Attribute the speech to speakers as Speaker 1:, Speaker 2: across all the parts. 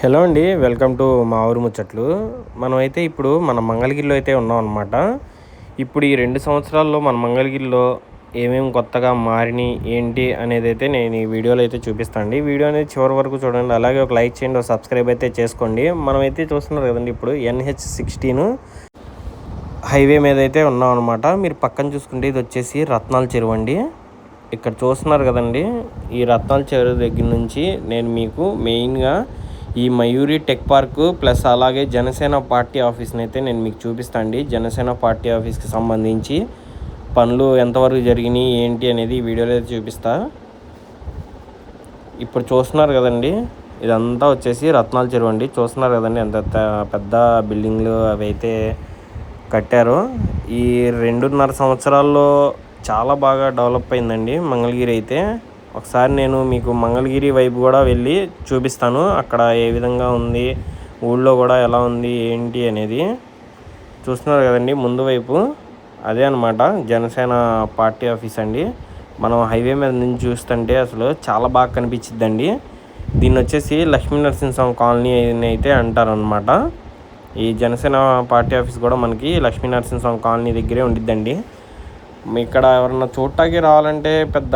Speaker 1: Hello అండి, welcome to మా ఊరు ముచ్చట్లు. మనమైతే ఇప్పుడు మన మంగళగిరిలో అయితే ఉన్నాం అనమాట. ఇప్పుడు ఈ 2 సంవత్సరాల్లో మన మంగళగిరిలో ఏమేమి కొత్తగా మారినాయి ఏంటి అనేది అయితే నేను ఈ వీడియోలో అయితే చూపిస్తాను అండి. వీడియో అనేది చివరి వరకు చూడండి, అలాగే ఒక లైక్ చేయండి, ఒక సబ్స్క్రైబ్ అయితే చేసుకోండి. మనమైతే చూస్తున్నారు కదండి, ఇప్పుడు NH16 హైవే మీద అయితే ఉన్నాం అనమాట. మీరు పక్కన చూసుకుంటే ఇది వచ్చేసి రత్నాల చెరువు అండి. ఇక్కడ చూస్తున్నారు కదండి, ఈ రత్నాల చెరువు దగ్గర నుంచి నేను మీకు మెయిన్గా ఈ మయూరి టెక్ పార్క్ ప్లస్ అలాగే జనసేన పార్టీ ఆఫీస్ని అయితే నేను మీకు చూపిస్తాను అండి. జనసేన పార్టీ ఆఫీస్కి సంబంధించి పనులు ఎంతవరకు జరిగినాయి ఏంటి అనేది ఈ వీడియోలో అయితే చూపిస్తా. ఇప్పుడు చూస్తున్నారు కదండి, ఇదంతా వచ్చేసి రత్నాల చెరువు అండి. చూస్తున్నారు కదండి ఎంత పెద్ద బిల్డింగ్లు అవి అయితే కట్టారు. ఈ 2.5 సంవత్సరాల్లో చాలా బాగా డెవలప్ అయిందండి మంగళగిరి అయితే. ఒకసారి నేను మీకు మంగళగిరి వైపు కూడా వెళ్ళి చూపిస్తాను, అక్కడ ఏ విధంగా ఉంది, ఊళ్ళో కూడా ఎలా ఉంది ఏంటి అనేది. చూస్తున్నారు కదండి ముందు వైపు, అదే అనమాట జనసేన పార్టీ ఆఫీస్ అండి. మనం హైవే మీద నుంచి చూస్తుంటే అసలు చాలా బాగా కనిపించిద్దండి. దీన్ని వచ్చేసి లక్ష్మీ నరసింహస్వామి కాలనీ అయితే అంటారనమాట. ఈ జనసేన పార్టీ ఆఫీస్ కూడా మనకి లక్ష్మీ నరసింహస్వామి కాలనీ దగ్గరే ఉండిద్దండి. ఇక్కడ ఎవరన్నా చూడటానికి రావాలంటే పెద్ద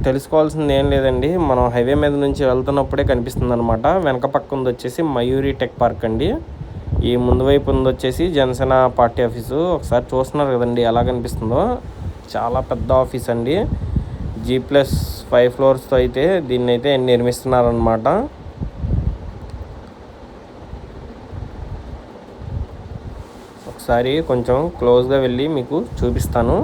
Speaker 1: తెలుసుకోవాల్సింది ఏం లేదండి, మనం హైవే మీద నుంచి వెళ్తున్నప్పుడే కనిపిస్తుంది అనమాట. వెనక పక్క ఉంది వచ్చేసి మయూరి టెక్ పార్క్ అండి. ఈ ముందు వైపు ఉంది వచ్చేసి జనసేన పార్టీ ఆఫీసు. ఒకసారి చూస్తున్నారు కదండి ఎలా కనిపిస్తుందో, చాలా పెద్ద ఆఫీస్ అండి. G+5 ఫ్లోర్స్తో అయితే దీన్ని అయితే నిర్మిస్తున్నారనమాట. ఒకసారి కొంచెం క్లోజ్గా వెళ్ళి మీకు చూపిస్తాను.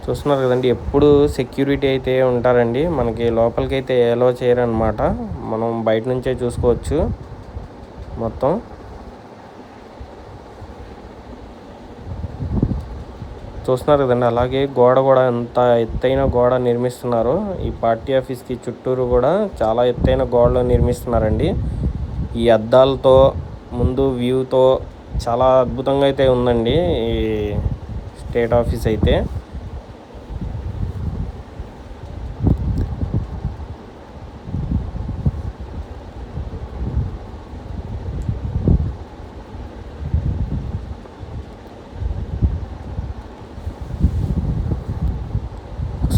Speaker 1: చూస్తున్నారు కదండి, ఎప్పుడు సెక్యూరిటీ అయితే ఉంటారండి. మనకి లోపలికి అయితే ఎలో చేయరనమాట, మనం బయట నుంచే చూసుకోవచ్చు మొత్తం. చూస్తున్నారు కదండి, అలాగే గోడ కూడా ఎంత ఎత్తైన గోడ నిర్మిస్తున్నారో. ఈ పార్టీ ఆఫీస్కి చుట్టూరు కూడా చాలా ఎత్తైన గోడలు నిర్మిస్తున్నారండి. ఈ అద్దాలతో ముందు వ్యూతో చాలా అద్భుతంగా అయితే ఉందండి ఈ స్టేట్ ఆఫీస్ అయితే.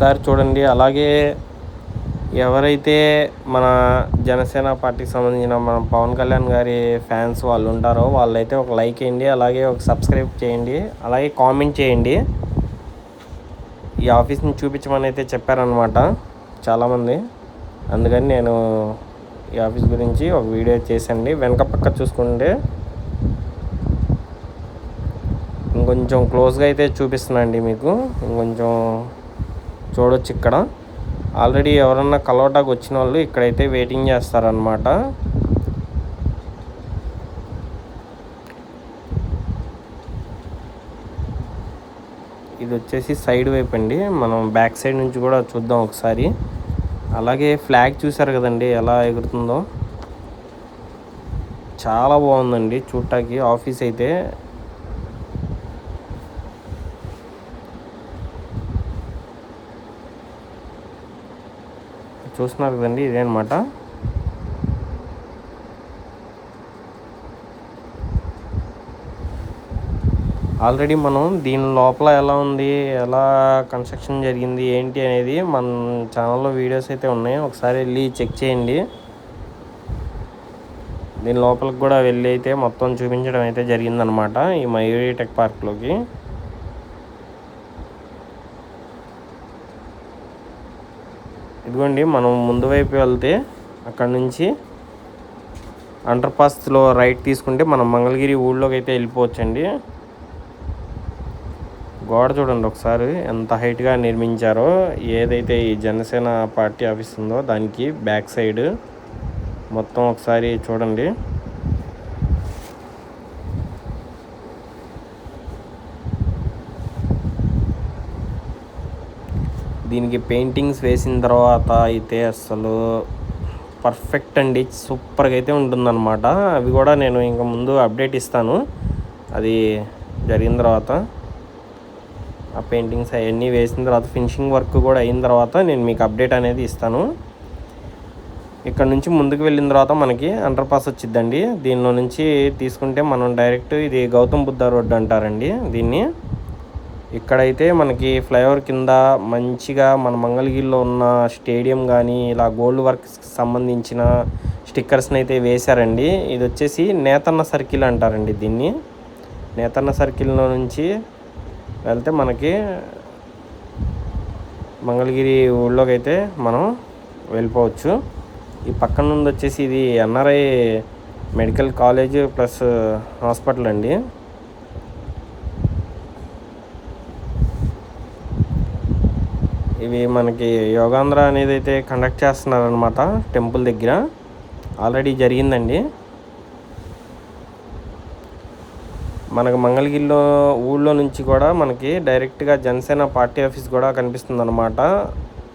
Speaker 1: ఒకసారి చూడండి, అలాగే ఎవరైతే మన జనసేన పార్టీకి సంబంధించిన మన పవన్ కళ్యాణ్ గారి ఫ్యాన్స్ వాళ్ళు ఉంటారో వాళ్ళైతే ఒక లైక్ వేయండి, అలాగే ఒక సబ్స్క్రైబ్ చేయండి, అలాగే కామెంట్ చేయండి. ఈ ఆఫీస్ని చూపించమని అయితే చెప్పారనమాట చాలామంది, అందుకని నేను ఈ ఆఫీస్ గురించి ఒక వీడియో చేసండి. వెనక పక్క చూసుకుంటే ఇంకొంచెం క్లోజ్గా అయితే చూపిస్తున్నానండి మీకు, ఇంకొంచెం చూడొచ్చు. ఇక్కడ ఆల్రెడీ ఎవరన్నా కలవటానికి వచ్చిన వాళ్ళు ఇక్కడైతే వెయిటింగ్ చేస్తారనమాట. ఇది వచ్చేసి సైడ్ వైపు అండి, మనం బ్యాక్ సైడ్ నుంచి కూడా చూద్దాం ఒకసారి. అలాగే ఫ్లాగ్ చూసారు కదండి ఎలా ఎగురుతుందో, చాలా బాగుందండి చూడటానికి ఆఫీస్ అయితే. చూస్తున్నారు కదండి, ఇదే అనమాట. ఆల్రెడీ మనం దీని లోపల ఎలా ఉంది, ఎలా కన్స్ట్రక్షన్ జరిగింది ఏంటి అనేది మన ఛానల్లో వీడియోస్ అయితే ఉన్నాయి, ఒకసారి వెళ్ళి చెక్ చేయండి. దీని లోపలికి కూడా వెళ్ళి అయితే మొత్తం చూపించడం అయితే జరిగిందనమాట ఈ మయూరి టెక్ పార్క్లోకి. ఇదిగోండి, మనం ముందు వైపు వెళ్తే అక్కడ నుంచి అండర్ పాస్లో రైట్ తీసుకుంటే మనం మంగళగిరి ఊళ్ళోకి అయితే వెళ్ళిపోవచ్చండి. గోడ చూడండి ఒకసారి ఎంత హైట్గా నిర్మించారో. ఏదైతే ఈ జనసేన పార్టీ ఆఫీస్ ఉందో దానికి బ్యాక్ సైడ్ మొత్తం ఒకసారి చూడండి. దీనికి పెయింటింగ్స్ వేసిన తర్వాత అయితే అసలు పర్ఫెక్ట్ అండి, సూపర్గా అయితే ఉంటుందన్నమాట. అవి కూడా నేను ఇంకా ముందు అప్డేట్ ఇస్తాను అది జరిగిన తర్వాత. ఆ పెయింటింగ్స్ అవన్నీ వేసిన తర్వాత ఫినిషింగ్ వర్క్ కూడా అయిన తర్వాత నేను మీకు అప్డేట్ అనేది ఇస్తాను. ఇక్కడ నుంచి ముందుకు వెళ్ళిన తర్వాత మనకి అండర్ పాస్ వచ్చిద్దండి. దీనిలో నుంచి తీసుకుంటే మనం డైరెక్ట్ ఇది గౌతమ్ బుద్ధ రోడ్డు అంటారండి దీన్ని. ఇక్కడైతే మనకి ఫ్లైఓవర్ కింద మంచిగా మన మంగళగిరిలో ఉన్న స్టేడియం కానీ ఇలా గోల్డ్ వర్క్స్కి సంబంధించిన స్టిక్కర్స్ని అయితే వేశారండి. ఇది వచ్చేసి నేతన్న సర్కిల్ అంటారండి దీన్ని. నేతన్న సర్కిల్లో నుంచి వెళ్తే మనకి మంగళగిరి ఊళ్ళోకి అయితే మనం వెళ్ళిపోవచ్చు. ఈ పక్కన నుండి వచ్చేసి ఇది NRI medical college plus hospital అండి. ఇవి మనకి యోగాంధ్ర అనేది అయితే కండక్ట్ చేస్తున్నారనమాట టెంపుల్ దగ్గర. ఆల్రెడీ జరిగిందండి. మనకు మంగళగిరిలో ఊళ్ళో నుంచి కూడా మనకి డైరెక్ట్గా జనసేన పార్టీ ఆఫీస్ కూడా కనిపిస్తుంది అనమాట.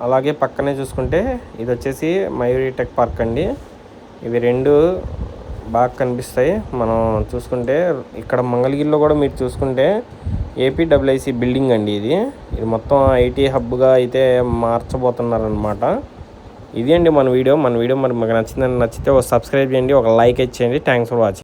Speaker 1: అలాగే పక్కనే చూసుకుంటే ఇది వచ్చేసి మయూరి టెక్ పార్క్ అండి. ఇవి రెండు బాగా కనిపిస్తాయి. మనం చూసుకుంటే ఇక్కడ మంగళగిరిలో కూడా మీరు చూసుకుంటే ఏపీడబ్ల్యూఐసి బిల్డింగ్ అండి ఇది మొత్తం ఐటీ హబ్గా అయితే మార్చబోతున్నారనమాట. ఇది అండి మన వీడియో మరి మీకు నచ్చితే ఒక సబ్స్క్రైబ్ చేయండి, ఒక లైక్ ఇచ్చేయండి. Thanks for watching.